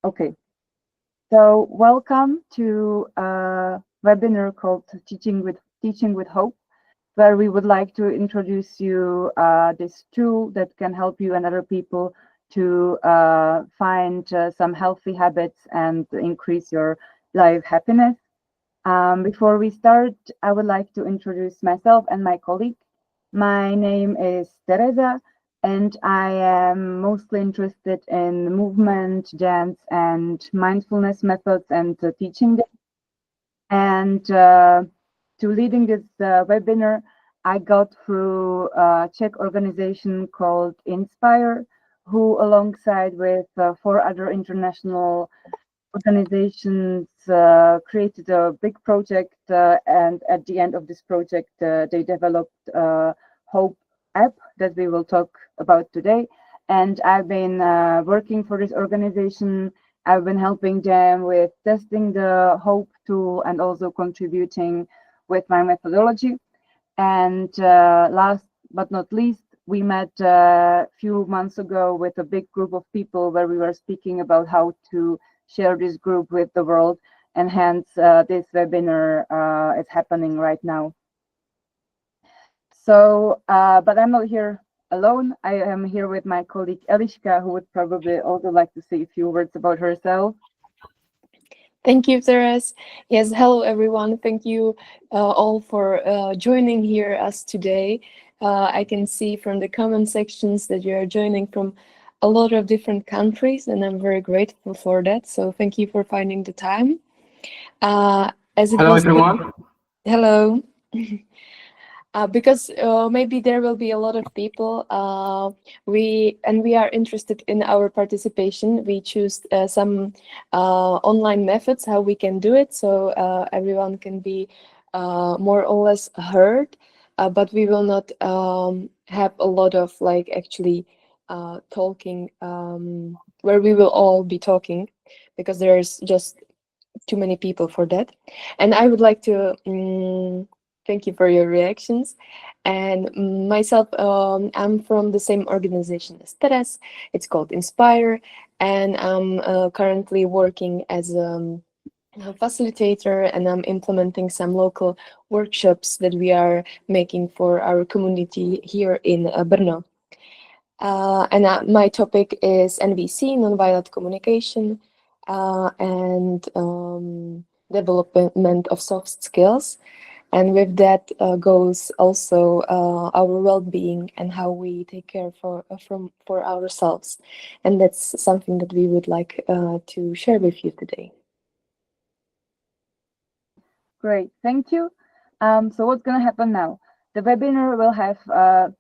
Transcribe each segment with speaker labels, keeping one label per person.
Speaker 1: Okay, so welcome to a webinar called Teaching with Hope, where we would like to introduce you this tool that can help you and other people to find some healthy habits and increase your life happiness. Before we start, I would like to introduce myself and my colleague. My name is Teresa, and I am mostly interested in movement, dance, and mindfulness methods and teaching them. And to leading this webinar, I got through a Czech organization called Inspire, who alongside with four other international organizations created a big project, and at the end of this project, they developed a Hope app that we will talk about today. And I've been working for this organization. I've been helping them with testing the Hope tool and also contributing with my methodology. And last but not least, we met a few months ago with a big group of people where we were speaking about how to share this group with the world, and hence this webinar is happening right now. So, but I'm not here alone. I am here with my colleague Eliška, who would probably also like to say a few words about herself.
Speaker 2: Thank you, Teres. Yes, hello everyone. Thank you all for joining here us today. I can see from the comment sections that you are joining from a lot of different countries, and I'm very grateful for that. So thank you for finding the time. As it
Speaker 3: Hello,
Speaker 2: was
Speaker 3: everyone.
Speaker 2: Hello. Because maybe there will be a lot of people. We are interested in our participation. We choose some online methods how we can do it, so everyone can be more or less heard. But we will not have a lot of actually talking where we will all be talking, because there's just too many people for that. And I would like to thank you for your reactions. And myself, I'm from the same organization as Teres. It's called Inspire, and I'm currently working as a facilitator, and I'm implementing some local workshops that we are making for our community here in Brno. And my topic is NVC, nonviolent communication, and development of soft skills. And with that goes also our well-being and how we take care for ourselves. And that's something that we would like to share with you today.
Speaker 1: Great, thank you. So what's going to happen now? The webinar will have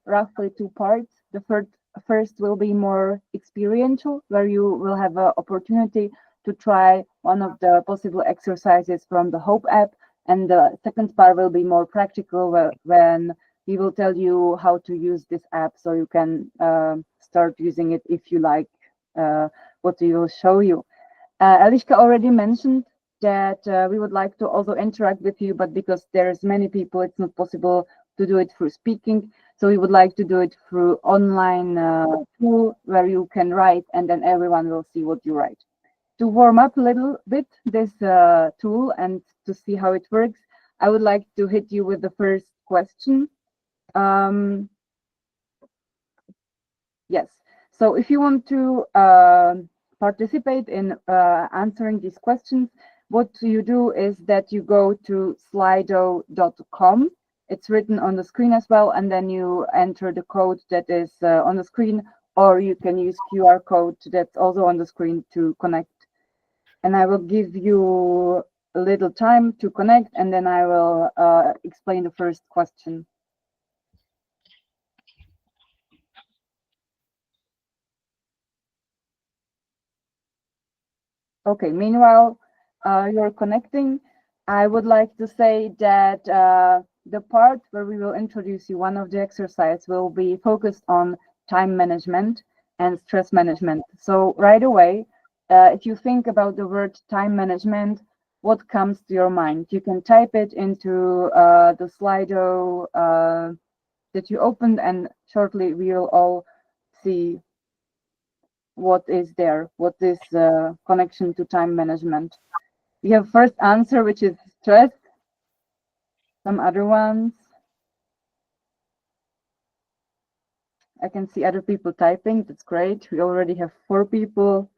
Speaker 1: roughly two parts. The first will be more experiential, where you will have an opportunity to try one of the possible exercises from the Hope app. And the second part will be more practical, when we will tell you how to use this app so you can start using it if you like what we will show you. Eliška already mentioned that we would like to also interact with you, but because there's many people, it's not possible to do it through speaking. So we would like to do it through online tool where you can write, and then everyone will see what you write. To warm up a little bit this tool and to see how it works, I would like to hit you with the first question. Yes. So if you want to participate in answering these questions, what you do is that you go to slido.com. It's written on the screen as well, and then you enter the code that is on the screen, or you can use QR code that's also on the screen to connect. And I will give you a little time to connect, and then I will explain the first question. Okay, meanwhile, you're connecting. I would like to say that the part where we will introduce you, one of the exercises will be focused on time management and stress management. So right away, if you think about the word time management, what comes to your mind? You can type it into the Slido that you opened, and shortly we will all see what is there, what is connection to time management. We have first answer, which is stress. Some other ones. I can see other people typing. That's great. We already have 4 people.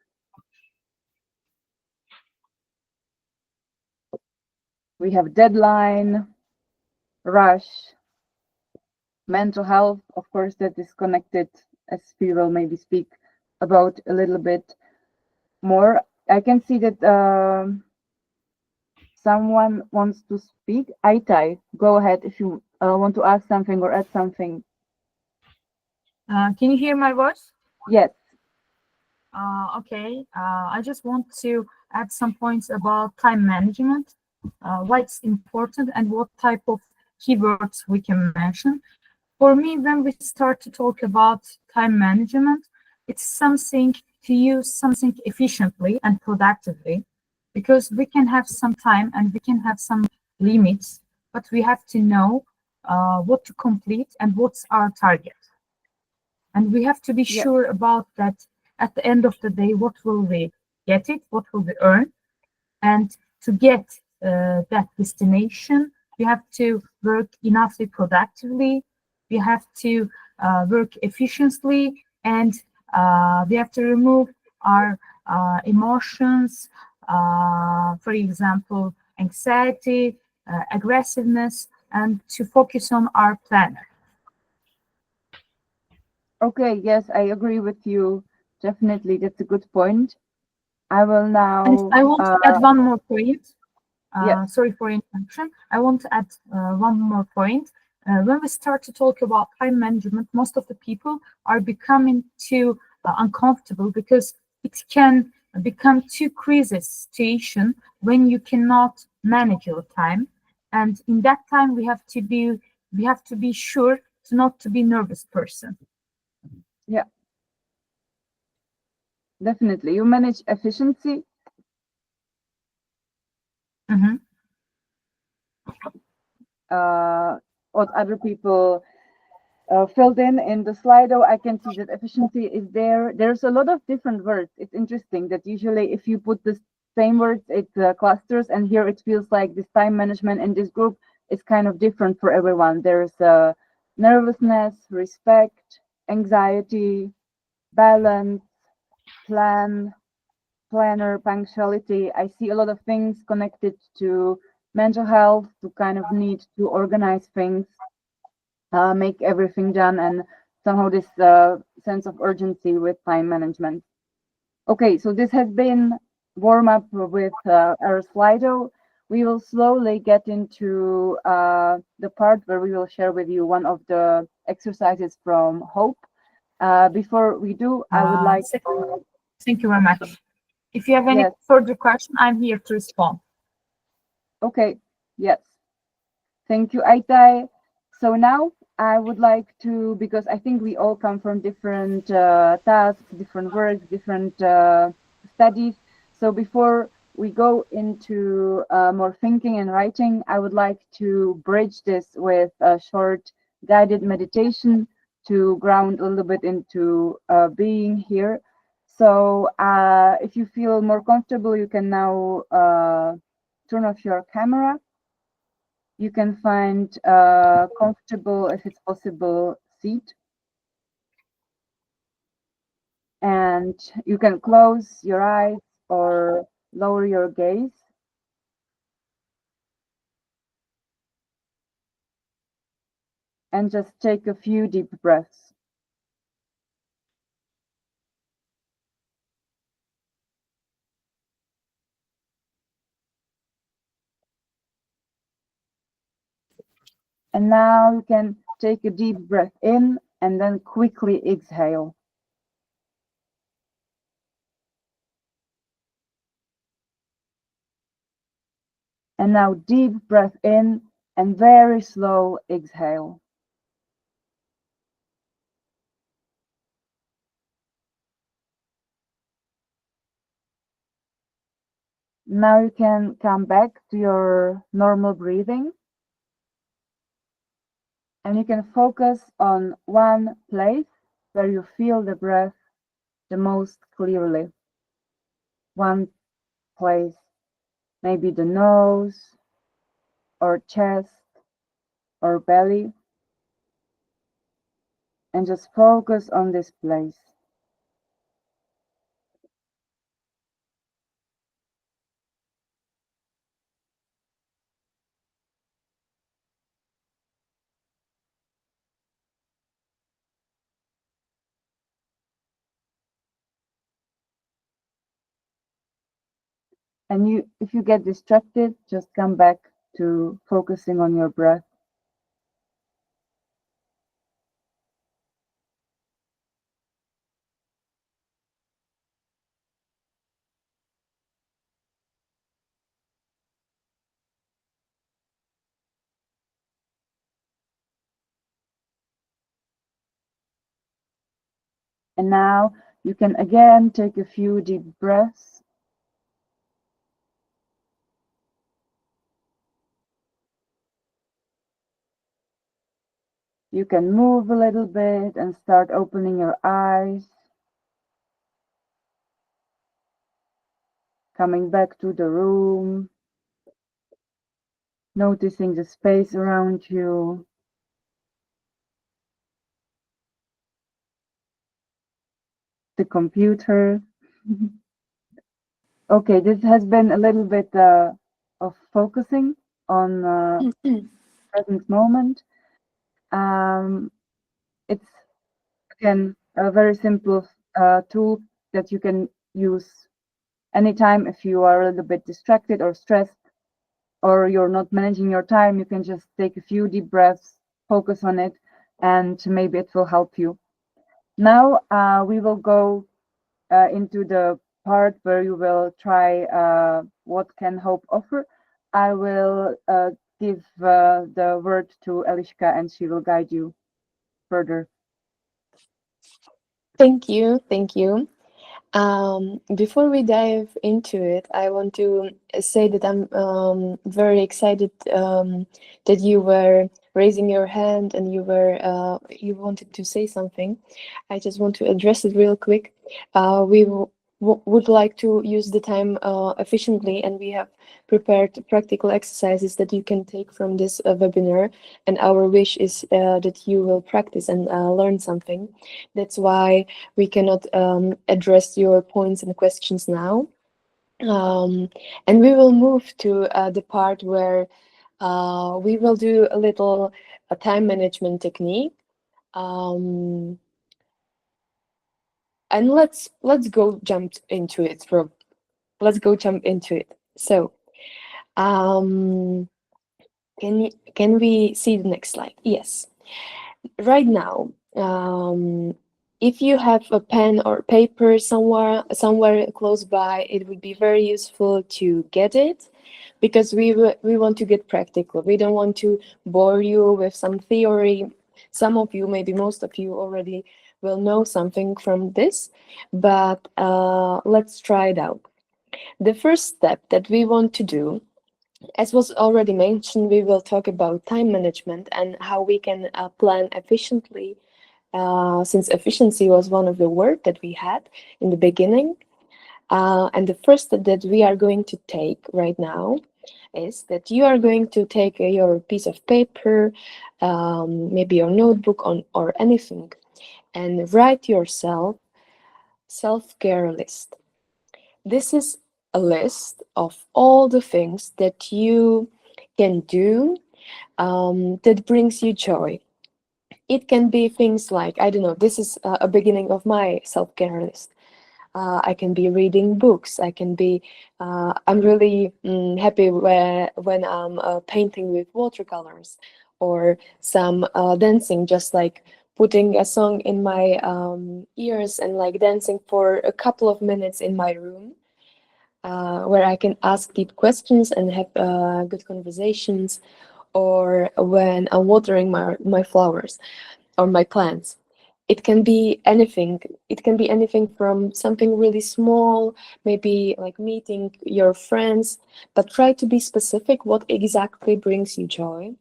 Speaker 1: We have deadline, rush, mental health. Of course, that is connected, as we will maybe speak about a little bit more. I can see that someone wants to speak. Aitai, go ahead if you want to ask something or add something.
Speaker 3: Can you hear my voice?
Speaker 1: Yes.
Speaker 3: Okay. I just want to add some points about time management, why it's important, and what type of keywords we can mention. For me, when we start to talk about time management, it's something to use something efficiently and productively, because we can have some time and we can have some limits, but we have to know what to complete and what's our target. And we have to be
Speaker 1: Yeah.
Speaker 3: sure about that at the end of the day, what will we get it, what will we earn. And to get that destination, we have to work enoughly productively, we have to work efficiently, and we have to remove our emotions, for example, anxiety, aggressiveness, and to focus on our planner.
Speaker 1: Okay, yes, I agree with you. Definitely, that's a good point. I will now.
Speaker 3: And I want to add one more point.
Speaker 1: Yeah.
Speaker 3: Sorry for interruption. I want to add one more point. When we start to talk about time management, most of the people are becoming too uncomfortable, because it can become too crisis situation when you cannot manage your time. And in that time, we have to be sure to not to be nervous person.
Speaker 1: Yeah. Definitely. You manage efficiency.
Speaker 3: Mhm.
Speaker 1: What other people filled in the Slido, I can see that efficiency is there. There's a lot of different words. It's interesting that usually if you put the same words, it clusters, and here it feels like this time management in this group is kind of different for everyone. There's nervousness, respect, anxiety, balance, planner, punctuality. I see a lot of things connected to mental health, to kind of need to organize things, make everything done, and somehow this sense of urgency with time management. Okay, so this has been warm up with our Slido. We will slowly get into the part where we will share with you one of the exercises from Hope. Before we do, I would like to.
Speaker 3: Thank you very much. If you have any
Speaker 1: Yes.
Speaker 3: further question, I'm here to respond.
Speaker 1: Okay, yes. Thank you, Aitai. So now I would like to, because I think we all come from different tasks, different works, different studies. So before we go into more thinking and writing, I would like to bridge this with a short guided meditation to ground a little bit into being here. So if you feel more comfortable, you can now turn off your camera. You can find a comfortable, if it's possible, seat. And you can close your eyes or lower your gaze. And just take a few deep breaths. And now you can take a deep breath in and then quickly exhale. And now deep breath in and very slow exhale. Now you can come back to your normal breathing. And you can focus on one place where you feel the breath the most clearly. One place, maybe the nose, or chest, or belly, and just focus on this place. And if you get distracted, just come back to focusing on your breath. And now you can again take a few deep breaths. You can move a little bit and start opening your eyes. Coming back to the room. Noticing the space around you. The computer. Okay, this has been a little bit of focusing on present moment. It's again a very simple tool that you can use anytime if you are a little bit distracted or stressed, or you're not managing your time. You can just take a few deep breaths, focus on it, and maybe it will help you. Now we will go into the part where you will try what can hope offer. I will give the word to Eliška and she will guide you further.
Speaker 2: Thank you. Thank you. Before we dive into it, I want to say that I'm very excited that you were raising your hand and you wanted to say something. I just want to address it real quick. We would like to use the time efficiently, and we have prepared practical exercises that you can take from this webinar, and our wish is that you will practice and learn something. That's why we cannot address your points and questions now. And we will move to the part where we will do a little time management technique. And let's go jump into it, Rob. Let's go jump into it. So, can we see the next slide? Yes. Right now, if you have a pen or paper somewhere close by, it would be very useful to get it, because we want to get practical. We don't want to bore you with some theory. Some of you, maybe most of you, already will know something from this, but let's try it out. The first step that we want to do, as was already mentioned, we will talk about time management and how we can plan efficiently, since efficiency was one of the words that we had in the beginning. And the first step that we are going to take right now is that you are going to take your piece of paper, maybe your notebook or anything, and write yourself self-care list. This is a list of all the things that you can do that brings you joy. It can be things like, I don't know, this is a beginning of my self-care list. I can be reading books. I can be, I'm really happy when I'm painting with watercolors, or some dancing, just like putting a song in my ears and like dancing for a couple of minutes in my room, where I can ask deep questions and have good conversations, or when I'm watering my flowers or my plants. It can be anything. It can be anything from something really small, maybe like meeting your friends, but try to be specific. What exactly brings you joy?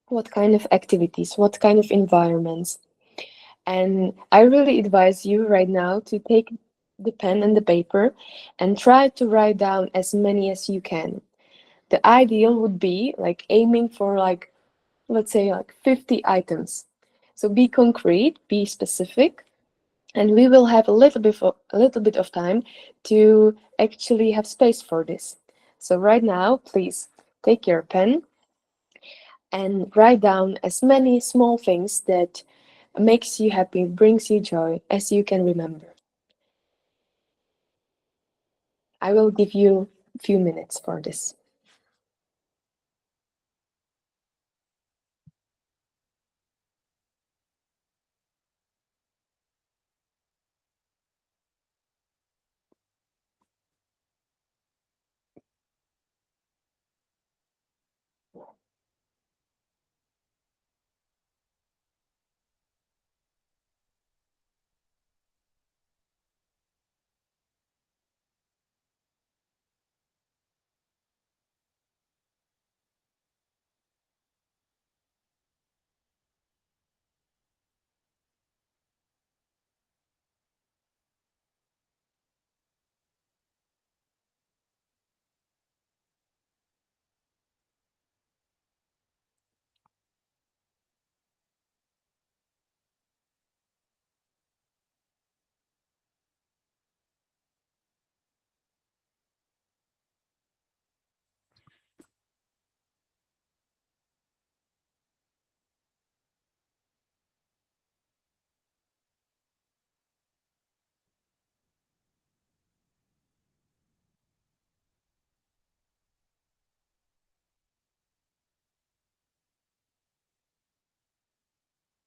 Speaker 2: What kind of activities? What kind of environments? And I really advise you right now to take the pen and the paper and try to write down as many as you can. The ideal would be like aiming for like, let's say like 50 items. So be concrete, be specific, and we will have a little bit of time to actually have space for this. So right now, please take your pen and write down as many small things that makes you happy, brings you joy as you can remember. I will give you a few minutes for this.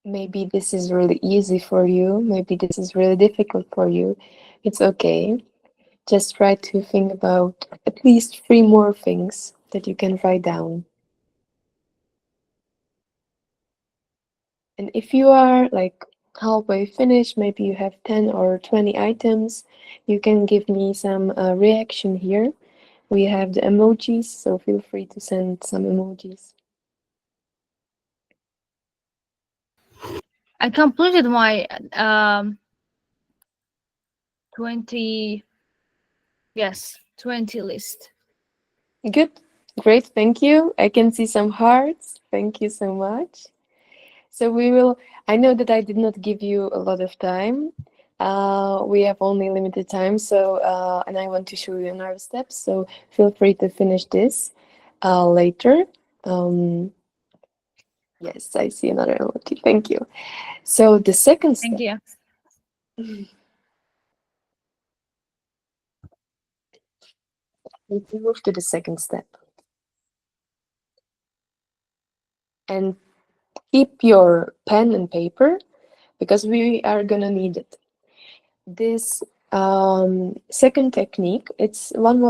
Speaker 2: Maybe this is really easy for you, maybe this is really difficult for you. It's okay. Just try to think about at least 3 more things that you can write down. And if you are like halfway finished, maybe you have 10 or 20 items, you can give me some reaction here. We have the emojis, so feel free to send some emojis.
Speaker 4: I completed my 20, yes, 20 list.
Speaker 2: Good, great, thank you. I can see some hearts. Thank you so much. So I know that I did not give you a lot of time. We have only limited time, so and I want to show you another steps. So feel free to finish this later. Yes, I see another emoji. Thank you. So the second step.
Speaker 4: Thank you.
Speaker 2: We can move to the second step. And keep your pen and paper because we are gonna need it. This second technique, it's one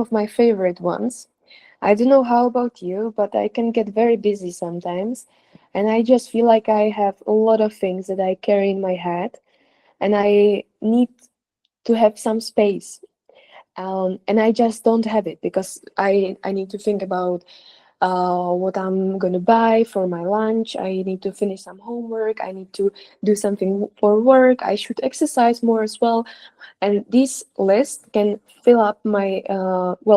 Speaker 2: of my favorite ones. I don't know how about you, but I can get very busy sometimes, and I just feel like I have a lot of things that I carry in my head, and I need to have some space. And I just don't have it because I need to think about what I'm gonna buy for my lunch. I need to finish some homework. I need to do something for work. I should exercise more as well. And this list can fill up my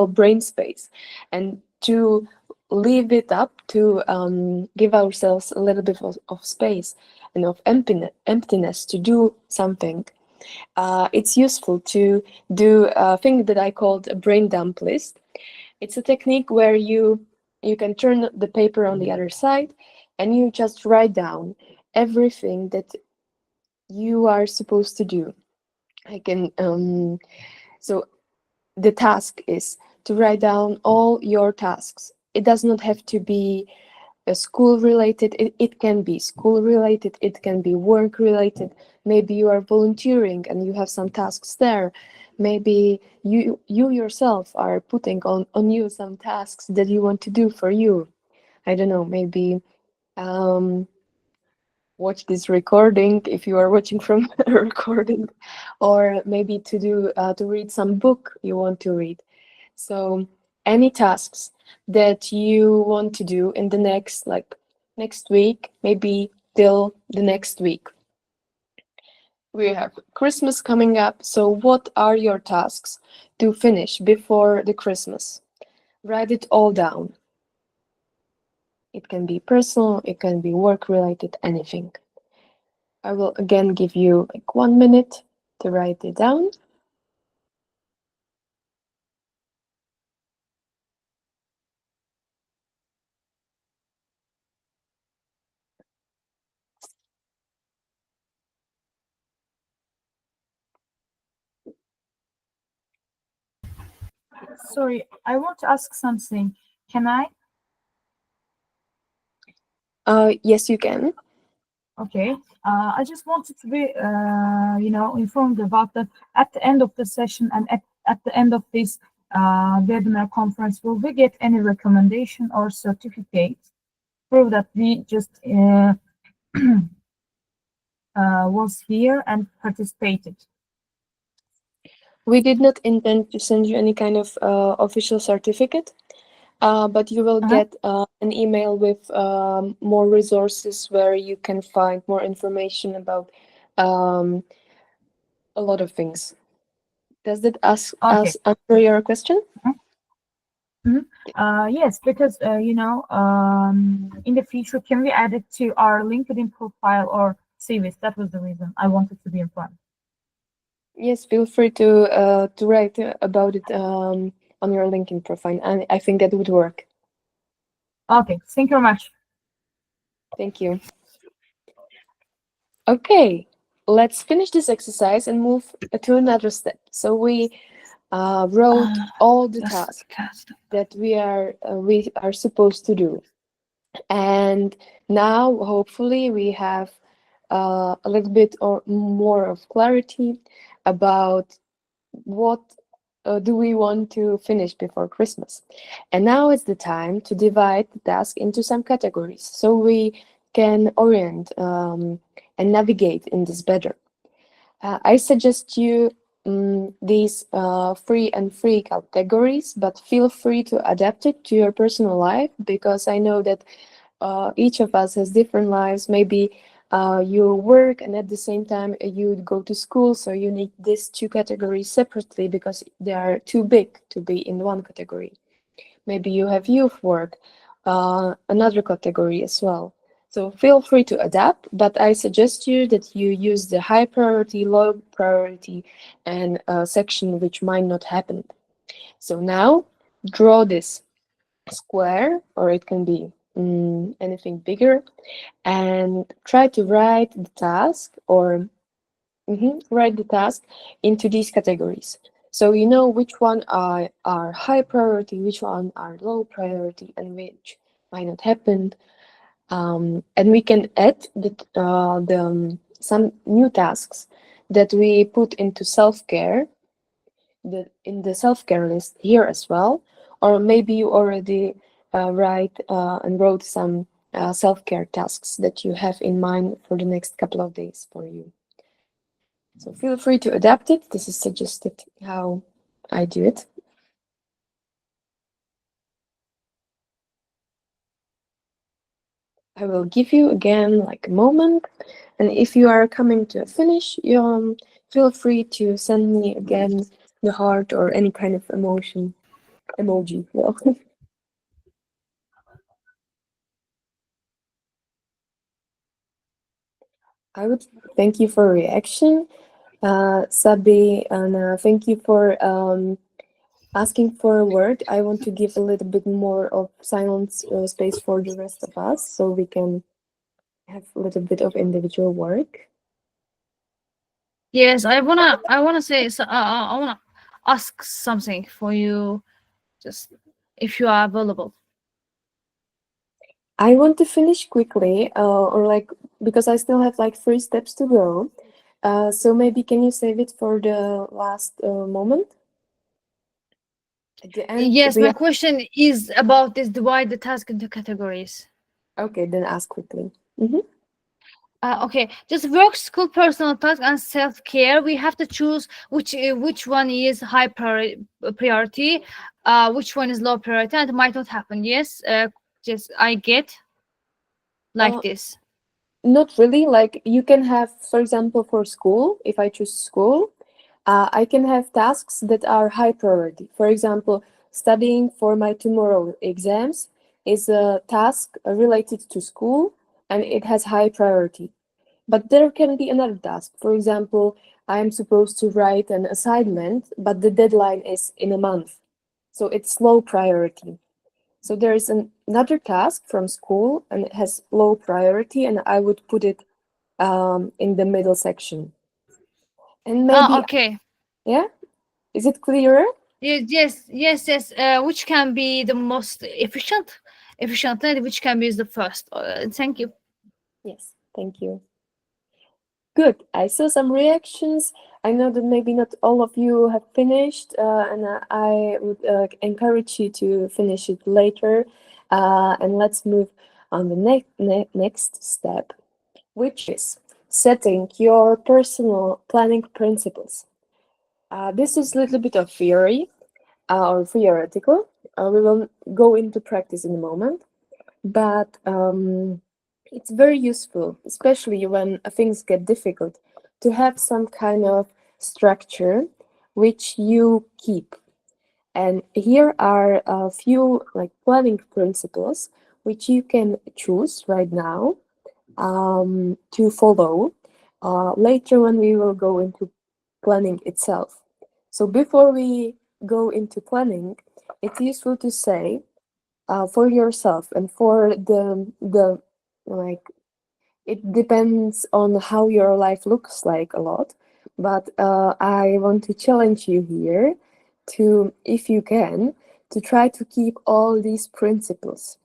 Speaker 2: brain space. And to leave it up to give ourselves a little bit of space and of emptiness to do something, it's useful to do a thing that I called a brain dump list. It's a technique where you can turn the paper on the other side and you just write down everything that you are supposed to do. I can so the task is to write down all your tasks. It does not have to be school related. It can be school related, it can be work related. Maybe you are volunteering and you have some tasks there. Maybe you yourself are putting on you some tasks that you want to do for you. I don't know, maybe watch this recording if you are watching from a recording, or maybe to read some book you want to read. So any tasks that you want to do in the next week, maybe till the next week. We have Christmas coming up, so what are your tasks to finish before the Christmas? Write it all down. It can be personal, it can be work related, anything. I will again give you like 1 minute to write it down.
Speaker 3: Sorry, I want to ask something. Can I?
Speaker 2: Yes, you can.
Speaker 3: Okay. I just wanted to be, informed about that at the end of the session and at the end of this webinar conference, will we get any recommendation or certificate prove that we just was here and participated?
Speaker 2: We did not intend to send you any kind of official certificate, but you will get an email with more resources where you can find more information about a lot of things. Does that
Speaker 3: Okay.
Speaker 2: answer your question?
Speaker 3: Yes, because in the future, can we add it to our LinkedIn profile or CVs? That was the reason I wanted to be informed.
Speaker 2: Yes, feel free to write about it on your LinkedIn profile, and I think that would work.
Speaker 3: Okay, thank you very much.
Speaker 2: Thank you. Okay, let's finish this exercise and move to another step. So we wrote all the tasks that we are supposed to do, and now hopefully we have a little bit or more of clarity about what do we want to finish before Christmas. And now it's the time to divide the task into some categories so we can orient and navigate in this better. I suggest you these 3 and 3 categories, but feel free to adapt it to your personal life, because I know that each of us has different lives. Maybe you work and at the same time you go to school, so you need these 2 categories separately because they are too big to be in one category. Maybe you have youth work, another category as well. So feel free to adapt, but I suggest you that you use the high priority, low priority, and section which might not happen. So now draw this square, or it can be anything bigger, and try to write the task into these categories. So you know which one are high priority, which one are low priority, and which might not happen. And we can add some new tasks that we put into self-care, in the self-care list here as well. Or maybe you already wrote some self-care tasks that you have in mind for the next couple of days for you. So feel free to adapt it. This is suggested how I do it. I will give you again like a moment, and if you are coming to a finish, feel free to send me again the heart or any kind of emoji. Well. I would thank you for reaction, Sabi, and thank you for asking for a word. I want to give a little bit more of silence space for the rest of us, so we can have a little bit of individual work.
Speaker 4: Yes, I wanna say I wanna ask something for you, just if you are available.
Speaker 2: I want to finish quickly, or like, because I still have like 3 steps to go. So maybe can you save it for the last moment? At the end,
Speaker 4: Yes, my question is about this divide the task into categories.
Speaker 2: Okay, then ask quickly.
Speaker 4: Okay, just work, school, personal task, and self care. We have to choose which one is high priority, which one is low priority, and it might not happen. Yes, just I get like this.
Speaker 2: Not really. Like you can have, for example, for school, if I choose school, I can have tasks that are high priority. For example, studying for my tomorrow exams is a task related to school and it has high priority. But there can be another task. For example, I am supposed to write an assignment, but the deadline is in a month. So it's low priority. So there is another task from school and it has low priority, and I would put it in the middle section. And maybe,
Speaker 4: Okay.
Speaker 2: yeah, is it clearer?
Speaker 4: Yes. Which can be the most efficient, and which can be the first. Thank you.
Speaker 2: Yes, thank you. Good. I saw some reactions. I know that maybe not all of you have finished, and I would encourage you to finish it later. And let's move on the next step, which is setting your personal planning principles. This is a little bit of theory or theoretical. We will go into practice in a moment, but it's very useful, especially when things get difficult, to have some kind of structure which you keep. And here are a few like planning principles which you can choose right now to follow later when we will go into planning itself. So before we go into planning, it's useful to say for yourself and for the like, it depends on how your life looks like a lot, but I want to challenge you here to, if you can, to try to keep all these principles,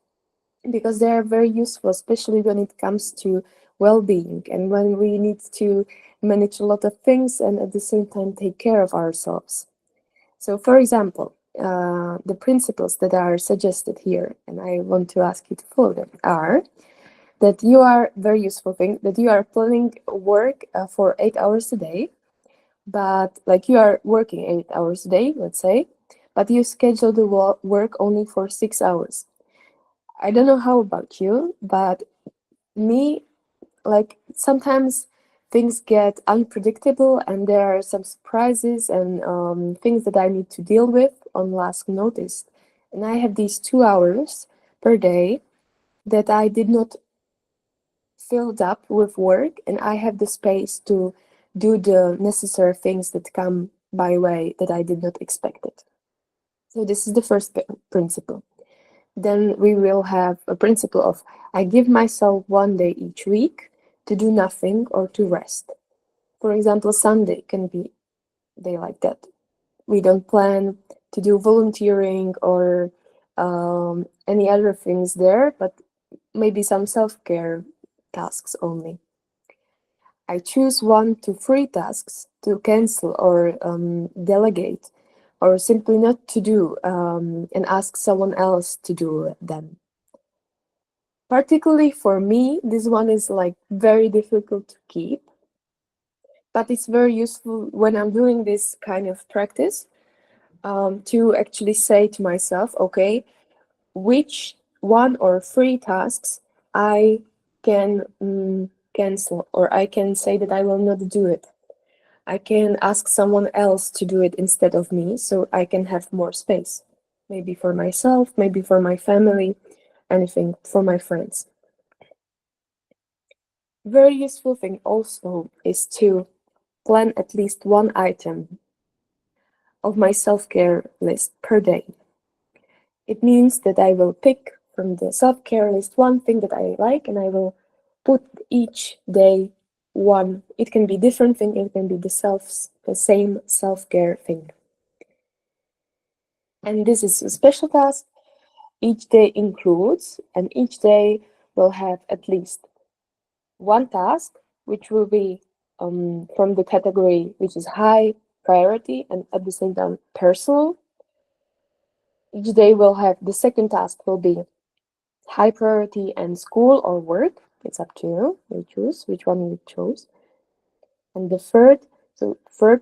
Speaker 2: because they are very useful, especially when it comes to well-being and when we need to manage a lot of things and at the same time take care of ourselves. So for example, the principles that are suggested here, and I want to ask you to follow them, are that you are, very useful thing, that you are planning work for 8 hours a day, but like you are working 8 hours a day, let's say, but you schedule the work only for 6 hours. I don't know how about you, but me, like sometimes things get unpredictable and there are some surprises and things that I need to deal with on last notice. And I have these 2 hours per day that I did not filled up with work, and I have the space to do the necessary things that come by way that I did not expect it. So this is the first principle. Then we will have a principle of I give myself 1 day each week to do nothing or to rest. For example, Sunday can be a day like that. We don't plan to do volunteering or any other things there, but maybe some self-care tasks only. I choose 1 to 3 tasks to cancel or delegate, or simply not to do and ask someone else to do them. Particularly for me, this one is like very difficult to keep, but it's very useful when I'm doing this kind of practice to actually say to myself, okay, which 1 or 3 tasks I can cancel, or I can say that I will not do it. I can ask someone else to do it instead of me, so I can have more space. Maybe for myself, maybe for my family, anything, for my friends. Very useful thing also is to plan at least 1 item of my self-care list per day. It means that I will pick from the self-care list 1 thing that I like, and I will put each day 1. It can be different thing, it can be the same self-care thing. And this is a special task each day includes, and each day will have at least 1 task, which will be from the category which is high priority and at the same time personal. Each day will have, the second task will be high priority and school or work. It's up to you. You choose which one you chose. And the third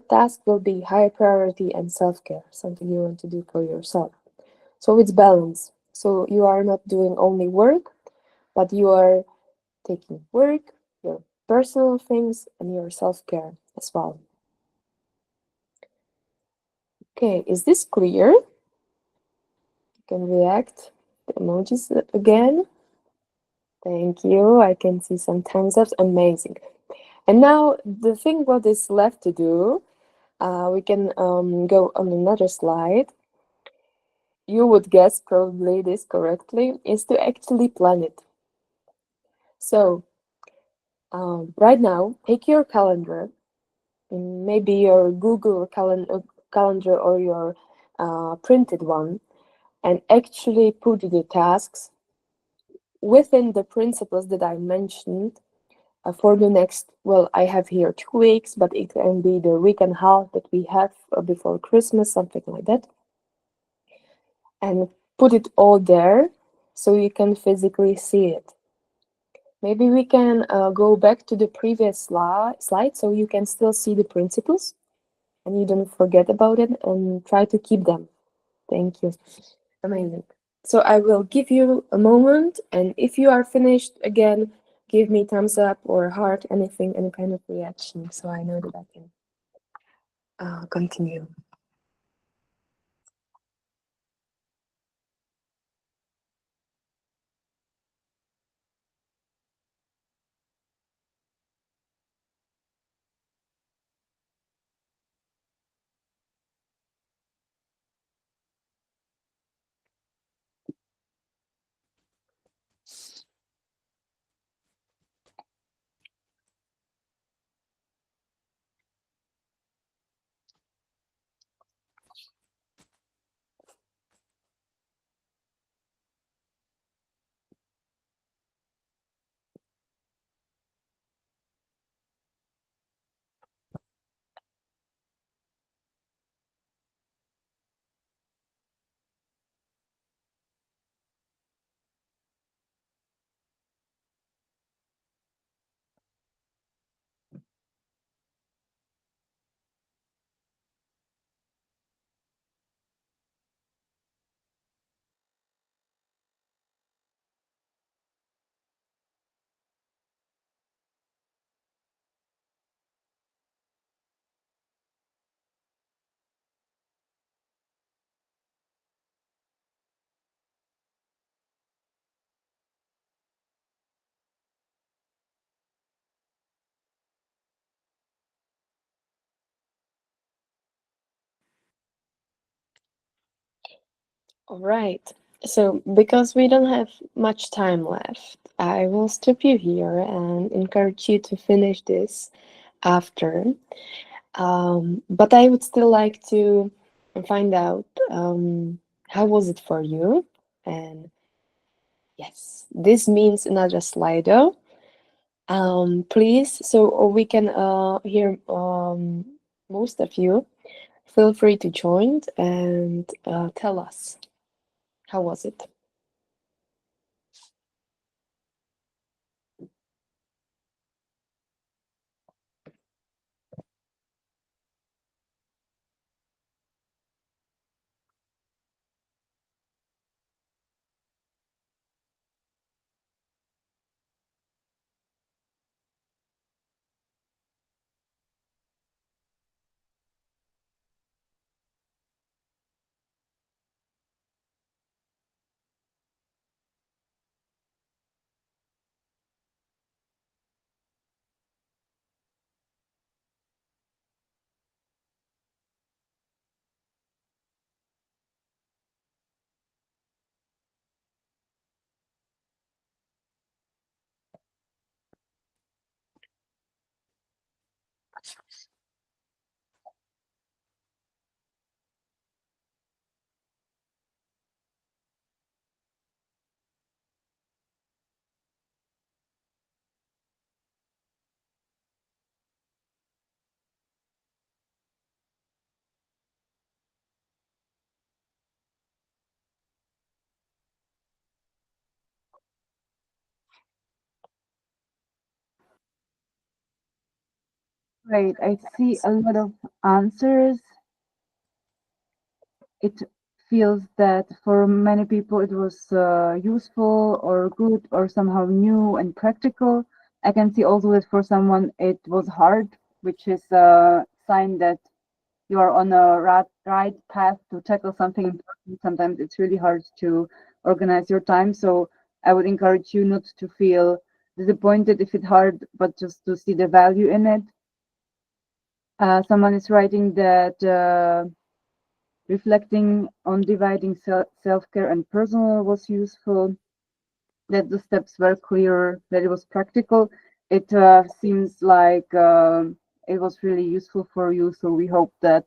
Speaker 2: task will be high priority and self-care, something you want to do for yourself. So it's balanced. So you are not doing only work, but you are taking work, personal things and your self-care as well. Okay, is this clear? You can react the emojis again. Thank you. I can see some thumbs ups. Amazing. And now the thing what is left to do, we can go on another slide. You would guess probably this correctly, is to actually plan it. So right now, take your calendar, maybe your Google calendar or your printed one, and actually put the tasks within the principles that I mentioned for the next, well, I have here 2 weeks, but it can be the week and a half that we have before Christmas, something like that. And put it all there so you can physically see it. Maybe we can go back to the previous slide so you can still see the principles and you don't forget about it, and try to keep them. Thank you. Amazing. So I will give you a moment, and if you are finished, again, give me thumbs up or heart, anything, any kind of reaction, so I know that I can continue. All right. So because we don't have much time left, I will stop you here and encourage you to finish this after. But I would still like to find out how was it for you? And yes, this means another Slido. Please, so we can hear most of you. Feel free to join and tell us how was it.
Speaker 1: Great. I see a lot of answers. It feels that for many people it was useful or good or somehow new and practical. I can see also that for someone it was hard, which is a sign that you are on a right path to tackle something important. Sometimes it's really hard to organize your time. So I would encourage you not to feel disappointed if it's hard, but just to see the value in it. Someone is writing that reflecting on dividing self-care and personal was useful, that the steps were clear, that it was practical. It seems like it was really useful for you. So we hope that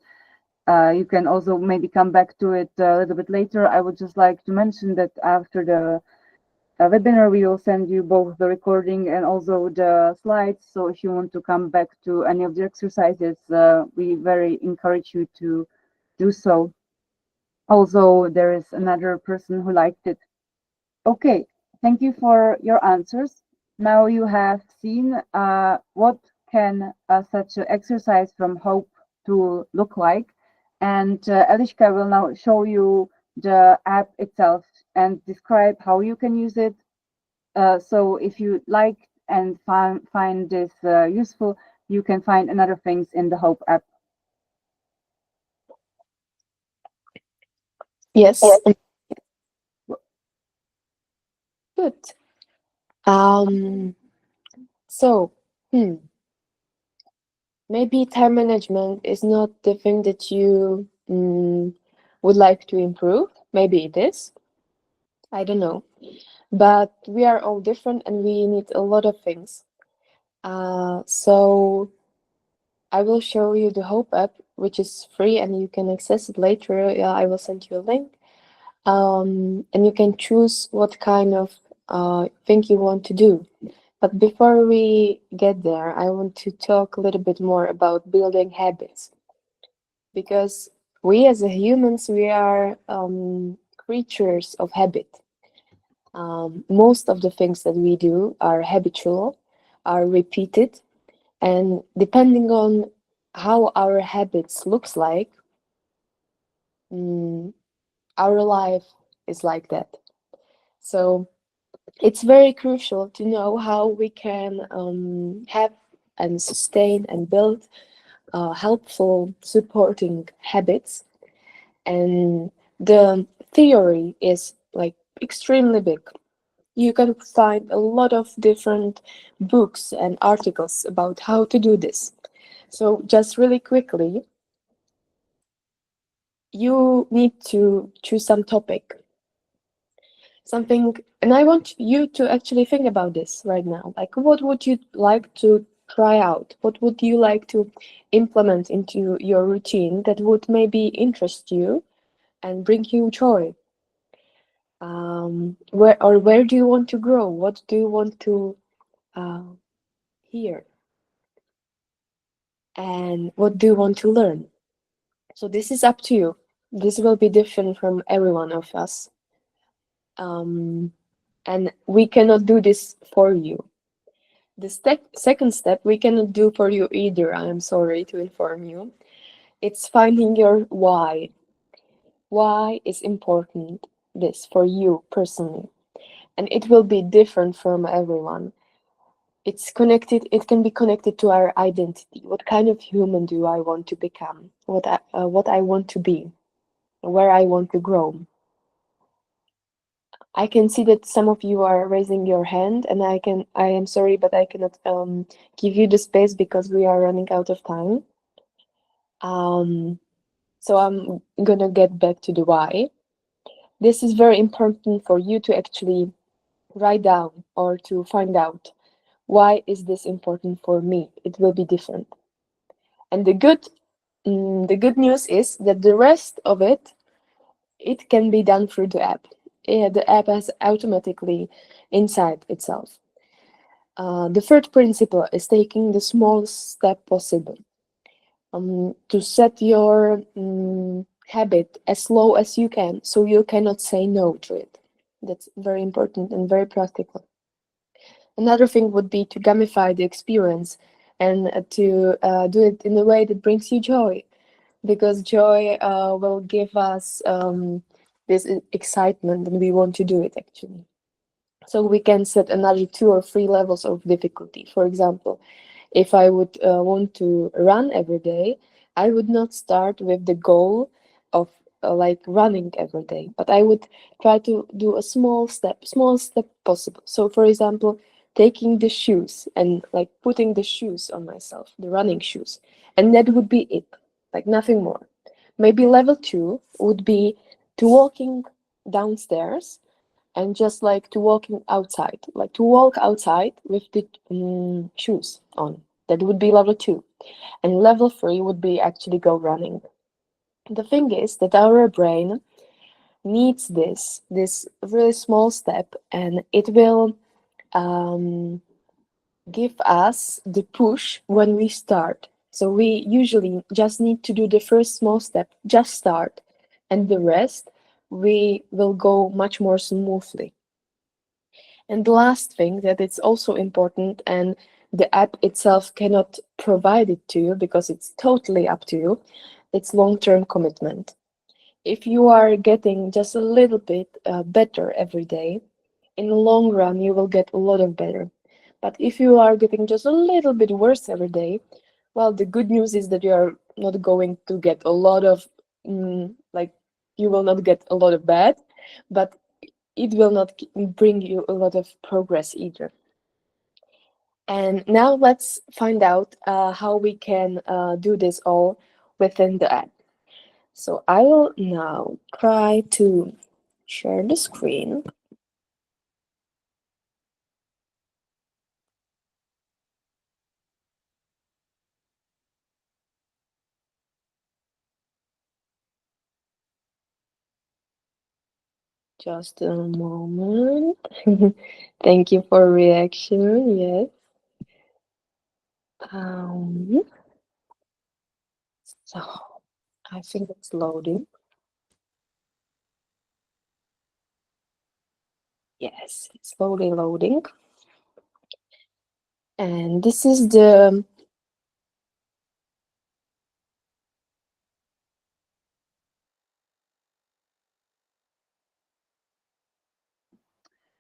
Speaker 1: you can also maybe come back to it a little bit later. I would just like to mention that after the webinar, we will send you both the recording and also the slides. So if you want to come back to any of the exercises, we very encourage you to do so. Also, there is another person who liked it. Okay, thank you for your answers. Now you have seen what can such an exercise from Hope to look like. And Eliška will now show you the app itself and describe how you can use it. So if you like and find this useful, you can find another things in the Hope app.
Speaker 2: Yes. Good. So, maybe time management is not the thing that you would like to improve. Maybe it is. I don't know. But we are all different and we need a lot of things. So I will show you the Hope app, which is free and you can access it later. I will send you a link. And you can choose what kind of thing you want to do. But before we get there, I want to talk a little bit more about building habits. Because we as humans, we are creatures of habit. Most of the things that we do are habitual, are repeated, and depending on how our habits looks like, our life is like that. So it's very crucial to know how we can have and sustain and build helpful supporting habits. And the theory is like extremely big. You can find a lot of different books and articles about how to do this. So just really quickly, you need to choose some topic, something, and I want you to actually think about this right now. Like, what would you like to try out? What would you like to implement into your routine that would maybe interest you and bring you joy? Where do you want to grow? What do you want to hear? And what do you want to learn? So this is up to you. This will be different from every one of us. And we cannot do this for you. The second step we cannot do for you either, I am sorry to inform you. It's finding your why. Why is important this for you personally? And it will be different from everyone. It's connected, it can be connected to our identity. What kind of human do I want to become? What I want to be? Where I want to grow? I can see that some of you are raising your hand, and I am sorry, but I cannot give you the space because we are running out of time. So I'm gonna get back to the why. This is very important for you to actually write down or to find out, why is this important for me? It will be different. And the good news is that the rest of it can be done through the app. The app has automatically inside itself. The third principle is taking the smallest step possible. To set your habit as low as you can, so you cannot say no to it. That's very important and very practical. Another thing would be to gamify the experience and to do it in a way that brings you joy, because joy will give us this excitement and we want to do it actually. So we can set another 2 or 3 levels of difficulty. For example, if I would want to run every day, I would not start with the goal of like running every day, but I would try to do a small step possible. So for example, taking the shoes and like putting the shoes on myself, the running shoes, and that would be it, like nothing more. Maybe level 2 would be to walking downstairs and just like to walking outside, like to walk outside with the shoes on. That would be level 2. And level 3 would be actually go running. The thing is that our brain needs this really small step, and it will give us the push when we start. So we usually just need to do the first small step, just start, and the rest we will go much more smoothly. And the last thing that it's also important, and the app itself cannot provide it to you because it's totally up to you, it's long-term commitment. If you are getting just a little bit better every day, in the long run, you will get a lot of better. But if you are getting just a little bit worse every day, well, the good news is that you are not going to get a lot of, like, you will not get a lot of bad, but it will not bring you a lot of progress either. And now let's find out how we can do this all within the app. So I will now try to share the screen. Just a moment. Thank you for reaction. Yes. So I think it's loading. Yes, it's slowly loading. And this is the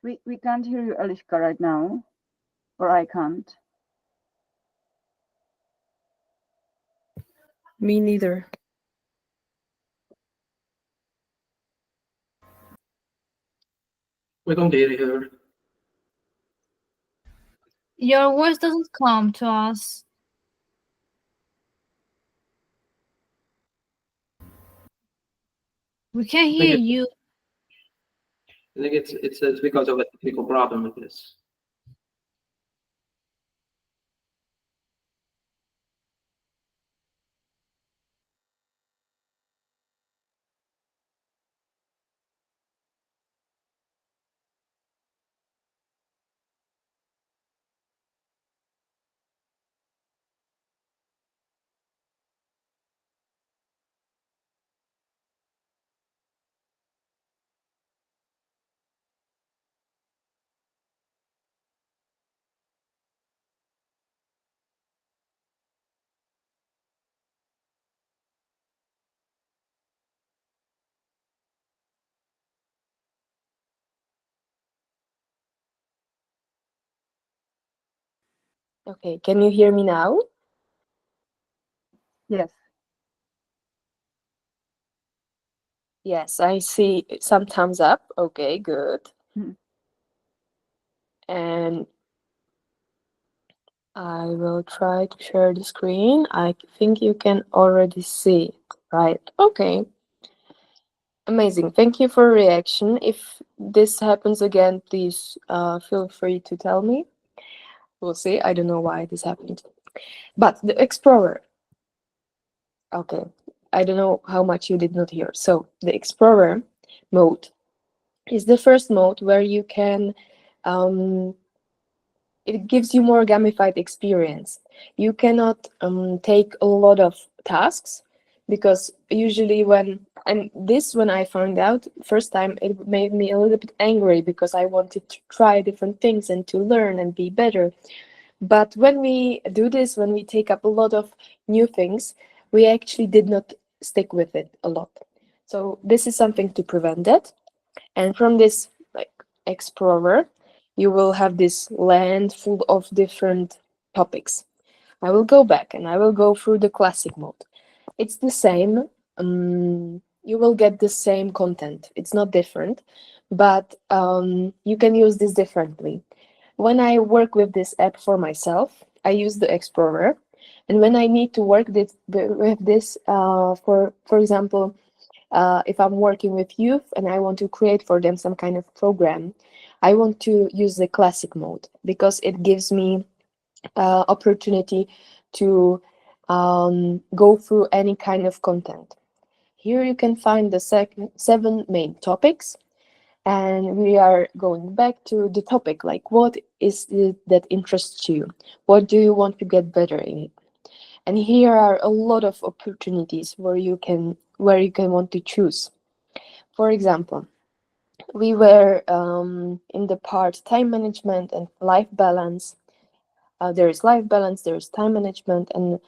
Speaker 1: We can't hear you, Alishka, right now, or I can't.
Speaker 2: me neither.
Speaker 5: We don't hear her.
Speaker 4: Your voice doesn't come to us. We can hear
Speaker 5: it-
Speaker 4: you.
Speaker 5: I think it's because of a technical problem with this.
Speaker 2: Okay, can you hear me now?
Speaker 1: Yes.
Speaker 2: Yes, I see some thumbs up. Okay, good.
Speaker 1: Mhm.
Speaker 2: And I will try to share the screen. I think you can already see it, right? Okay. Amazing. Thank you for reaction. If this happens again, please feel free to tell me. We'll see. I don't know why this happened. But the Explorer. Okay. I don't know how much you did not hear. So the Explorer mode is the first mode where you can it gives you more gamified experience. You cannot take a lot of tasks, because usually when I found out first time, it made me a little bit angry because I wanted to try different things and to learn and be better. But when we do this, when we take up a lot of new things, we actually did not stick with it a lot. So this is something to prevent that. And from this like Explorer, you will have this land full of different topics. I will go back and I will go through the classic mode. It's the same. You will get the same content. It's not different, but you can use this differently. When I work with this app for myself, I use the Explorer. And when I need to work with this, for example, if I'm working with youth and I want to create for them some kind of program, I want to use the classic mode because it gives me opportunity to go through any kind of content. Here you can find the 7 main topics, and we are going back to the topic, like what is it that interests you? What do you want to get better in? And here are a lot of opportunities where you can want to choose. For example, we were in the part time management and life balance. There is life balance, there is time management, and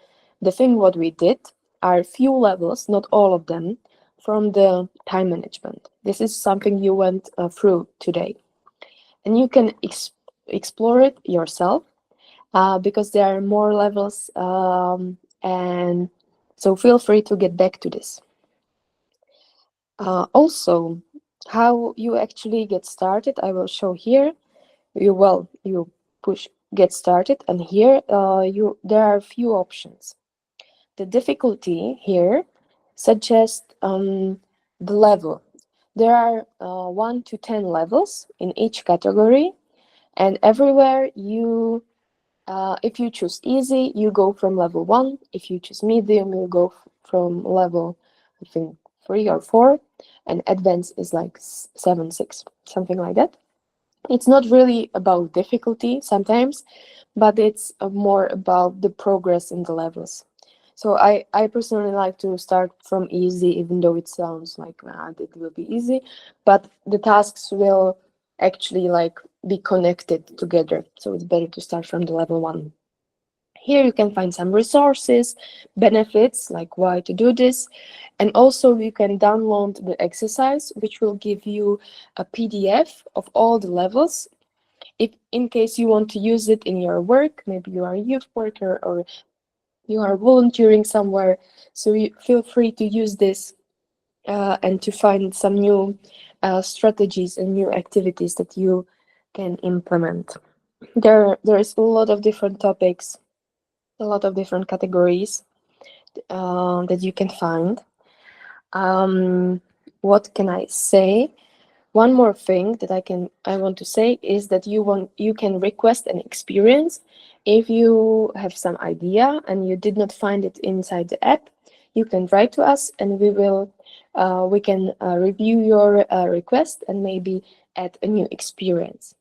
Speaker 2: the thing what we did are few levels, not all of them, from the time management. This is something you went through today, and you can explore it yourself because there are more levels, and so feel free to get back to this. Also, how you actually get started, I will show here. You push get started, and here there are a few options. The difficulty here suggests the level. There are 1 to 10 levels in each category, and everywhere you if you choose easy, you go from level 1. If you choose medium, you go from level, I think, 3 or 4, and advanced is like 7, 6, something like that. It's not really about difficulty sometimes, but it's more about the progress in the levels. So I personally like to start from easy, even though it sounds like it will be easy, but the tasks will actually like be connected together. So it's better to start from the level 1. Here you can find some resources, benefits, like why to do this. And also you can download the exercise, which will give you a PDF of all the levels. If in case you want to use it in your work, maybe you are a youth worker or you are volunteering somewhere, so you feel free to use this and to find some new strategies and new activities that you can implement. There is a lot of different topics, a lot of different categories that you can find. What can I say? One more thing that I want to say is that you can request an experience. If you have some idea and you did not find it inside the app, you can write to us and we can review your request and maybe add a new experience.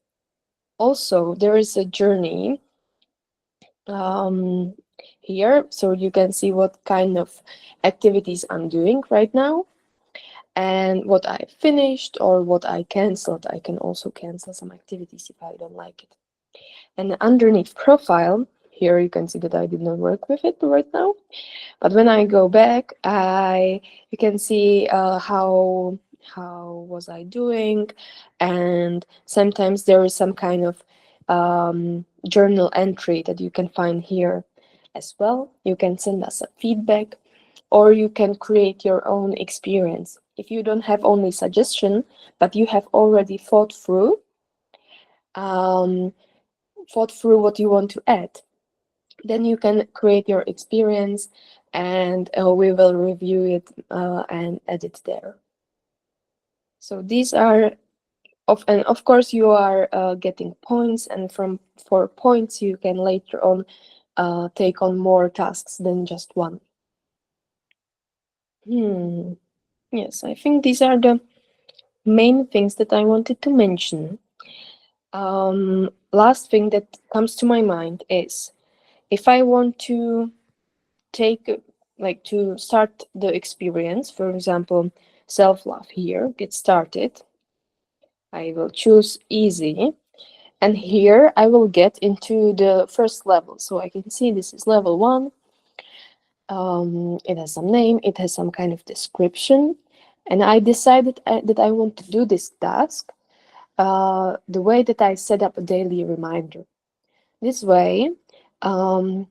Speaker 2: Also, there is a journey here, so you can see what kind of activities I'm doing right now and what I finished or what I canceled. I can also cancel some activities if I don't like it. And underneath profile, here you can see that I did not work with it right now. But when I go back, you can see how was I doing, and sometimes there is some kind of journal entry that you can find here as well. You can send us a feedback, or you can create your own experience. If you don't have only suggestion, but you have already thought through what you want to add, then you can create your experience and we will review it and edit there. So these are and of course you are getting points, and for points you can later on take on more tasks than just one. Yes, I think these are the main things that I wanted to mention. Last thing that comes to my mind is if I want to to start the experience, for example, self-love here, get started, I will choose easy. And here I will get into the first level. So I can see this is level 1. It has some name, it has some kind of description. And I decided that I want to do this task. the way that I set up a daily reminder. This way, the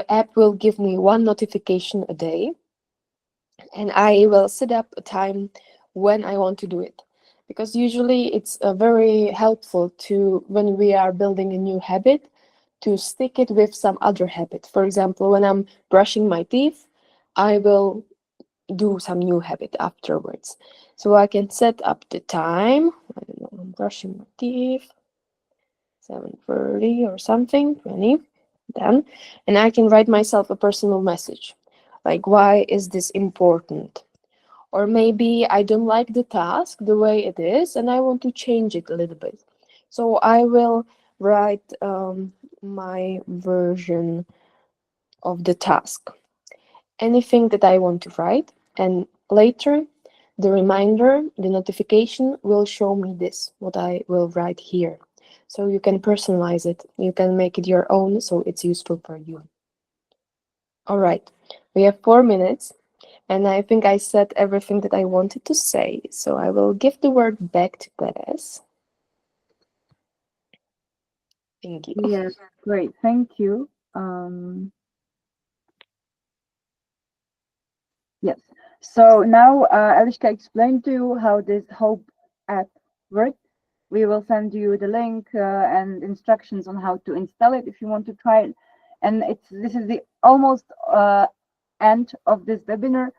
Speaker 2: app will give me one notification a day, and I will set up a time when I want to do it. Because usually it's very helpful to, when we are building a new habit, to stick it with some other habit. For example, when I'm brushing my teeth, I will do some new habit afterwards. So I can set up the time. I don't know, I'm brushing my teeth, 7:30 or something, 20, then, and I can write myself a personal message, like, why is this important? Or maybe I don't like the task the way it is and I want to change it a little bit. So I will write my version of the task, anything that I want to write, and later the reminder, the notification will show me this, what I will write here. So you can personalize it, you can make it your own, so it's useful for you. All right, we have 4 minutes, and I think I said everything that I wanted to say, so I will give the word back to Perez. Thank you.
Speaker 1: Yes, great, thank you. Yes, so now Eliška explained to you how this Hope app works. We will send you the link and instructions on how to install it if you want to try it. And this is the almost end of this webinar.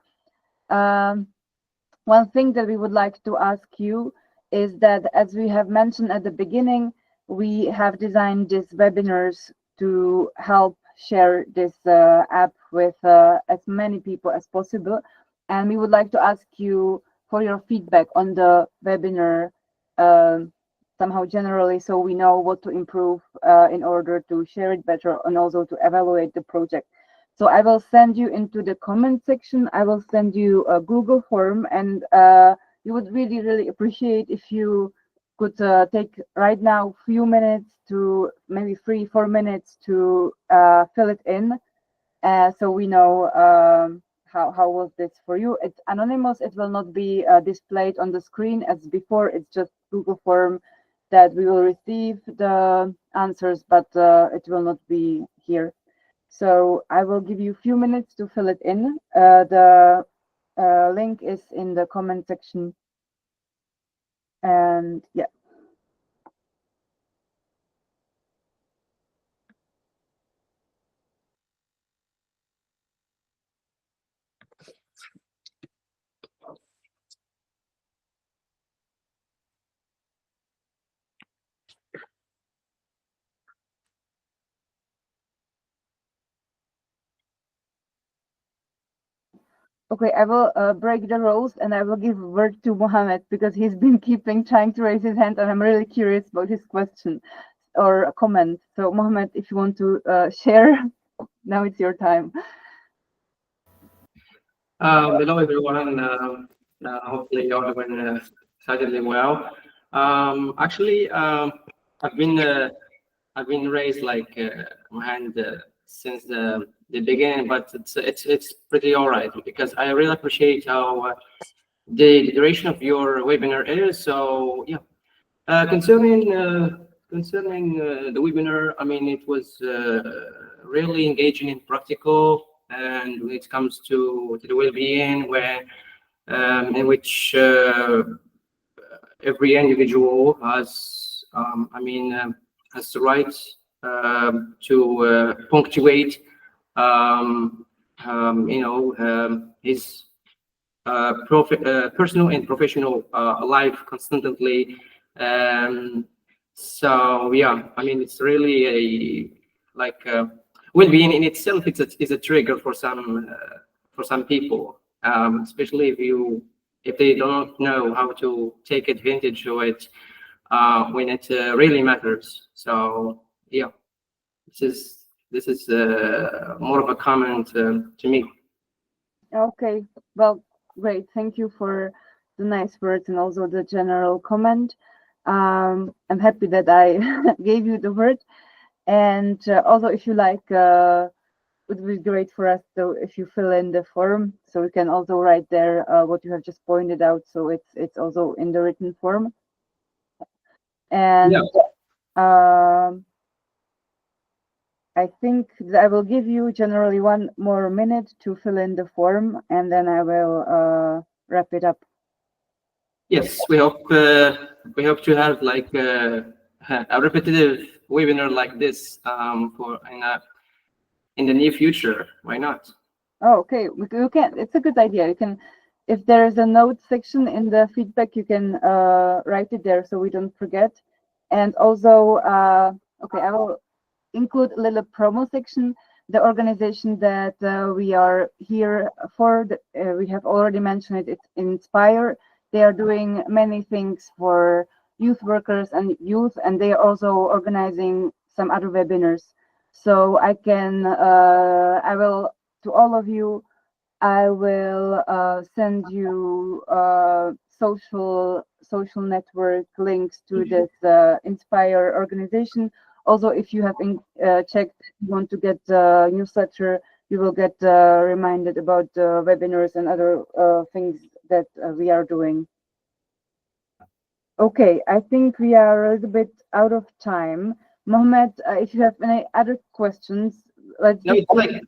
Speaker 1: One thing that we would like to ask you is that, as we have mentioned at the beginning, we have designed these webinars to help share this app with as many people as possible. And we would like to ask you for your feedback on the webinar somehow generally, so we know what to improve in order to share it better and also to evaluate the project. So I will send you into the comment section. I will send you a Google form, and you would really, really appreciate if you could take right now a few minutes to maybe 3-4 minutes to fill it in, so we know how was this for you. It's anonymous. It will not be displayed on the screen as before. It's just Google form that we will receive the answers, but it will not be here. So I will give you a few minutes to fill it in. The link is in the comment section. And yeah. Okay, I will break the rules and I will give word to Mohammed because he's been trying to raise his hand, and I'm really curious about his question or a comment. So Mohammed, if you want to share, now it's your time.
Speaker 5: Hello everyone. Hopefully you're doing excitingly well. Actually, I've been raised like my hand since the beginning, but it's pretty all right because I really appreciate how the duration of your webinar is. So yeah, concerning the webinar, I mean it was really engaging and practical, and when it comes to the well-being, where in which every individual has, has the right to punctuate, his personal and professional life constantly. So yeah, I mean, it's really a well-being in itself. It's a trigger for some people, especially if they don't know how to take advantage of it when it really matters. So yeah, this is more of a comment to me.
Speaker 1: Okay, well, great. Thank you for the nice words and also the general comment. I'm happy that I gave you the word. And also, if you like, it would be great for us so if you fill in the form, so we can also write there what you have just pointed out. So it's also in the written form. And I think that I will give you generally 1 more minute to fill in the form, and then I will wrap it up.
Speaker 5: Yes, we hope to have like a repetitive webinar like this for in the near future. Why not?
Speaker 1: Oh, okay. You can. It's a good idea. You can, if there is a note section in the feedback, you can write it there so we don't forget. And also, okay, I will include a little promo section. The organization that we are here for, we have already mentioned it. It's Inspire. They are doing many things for youth workers and youth, and they are also organizing some other webinars. So I will, to all of you, I will send you social network links to this Inspire organization. Also, if you have checked, you want to get the newsletter, you will get reminded about webinars and other things that we are doing. Okay, I think we are a little bit out of time. Mohammed, if you have any other questions, let's
Speaker 5: No, it's like,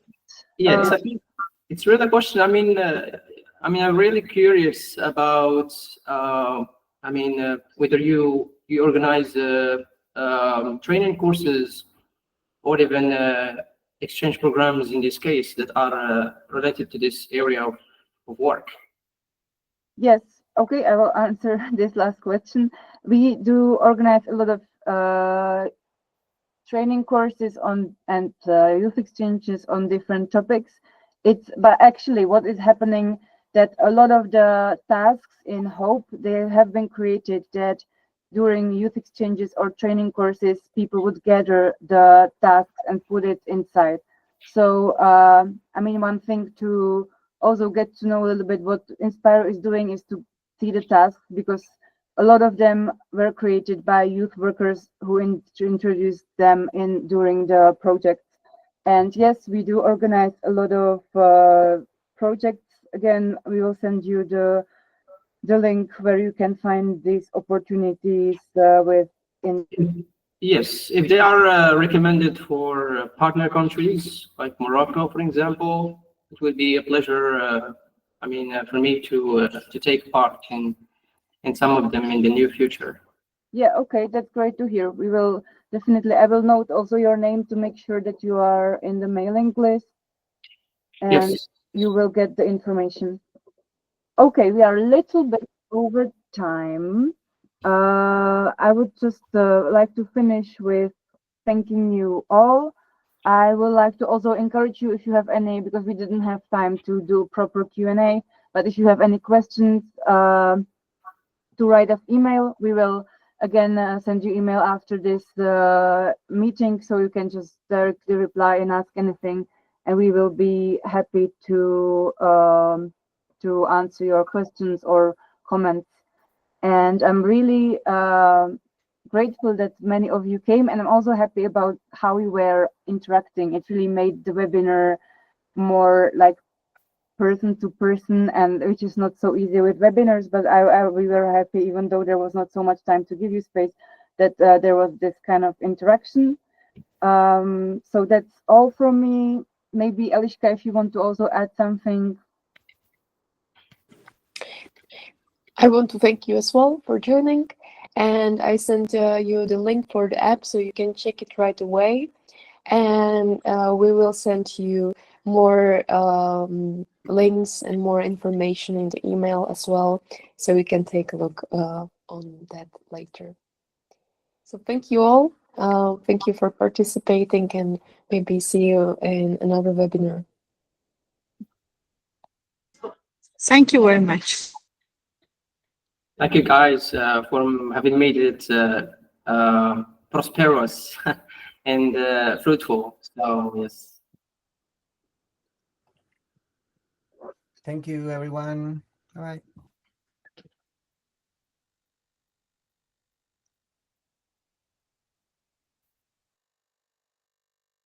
Speaker 5: yeah, it's really a question. I mean, I'm really curious about, whether you organize training courses or even exchange programs in this case that are related to this area of work.
Speaker 1: Yes. Okay, I will answer this last question. We do organize a lot of training courses on and youth exchanges on different topics. But actually what is happening that a lot of the tasks in Hope, they have been created that during youth exchanges or training courses, people would gather the tasks and put it inside. So, one thing to also get to know a little bit what Inspire is doing is to see the tasks, because a lot of them were created by youth workers who introduced them during the projects. And yes, we do organize a lot of projects. Again, we will send you the link where you can find these opportunities
Speaker 5: Yes, if they are recommended for partner countries like Morocco, for example, it would be a pleasure. For me to take part in some of them in the near future.
Speaker 1: Yeah, okay, that's great to hear. We will definitely. I will note also your name to make sure that you are in the mailing list, and
Speaker 5: yes,
Speaker 1: you will get the information. Okay, we are a little bit over time. I would just like to finish with thanking you all. I would like to also encourage you, if you have any, because we didn't have time to do proper Q&A, but if you have any questions, to write us email. We will again send you email after this meeting, so you can just directly reply and ask anything, and we will be happy to answer your questions or comments. And I'm really grateful that many of you came, and I'm also happy about how we were interacting. It really made the webinar more like person to person, and which is not so easy with webinars, but we were happy, even though there was not so much time to give you space, that there was this kind of interaction. So that's all from me. Maybe Eliška, if you want to also add something.
Speaker 2: I want to thank you as well for joining, and I sent you the link for the app so you can check it right away, and we will send you more links and more information in the email as well, so we can take a look on that later. So thank you all. Thank you for participating, and maybe see you in another webinar.
Speaker 6: Thank you very much.
Speaker 5: Thank you guys for having made it prosperous and fruitful. So yes.
Speaker 7: Thank you, everyone. All right.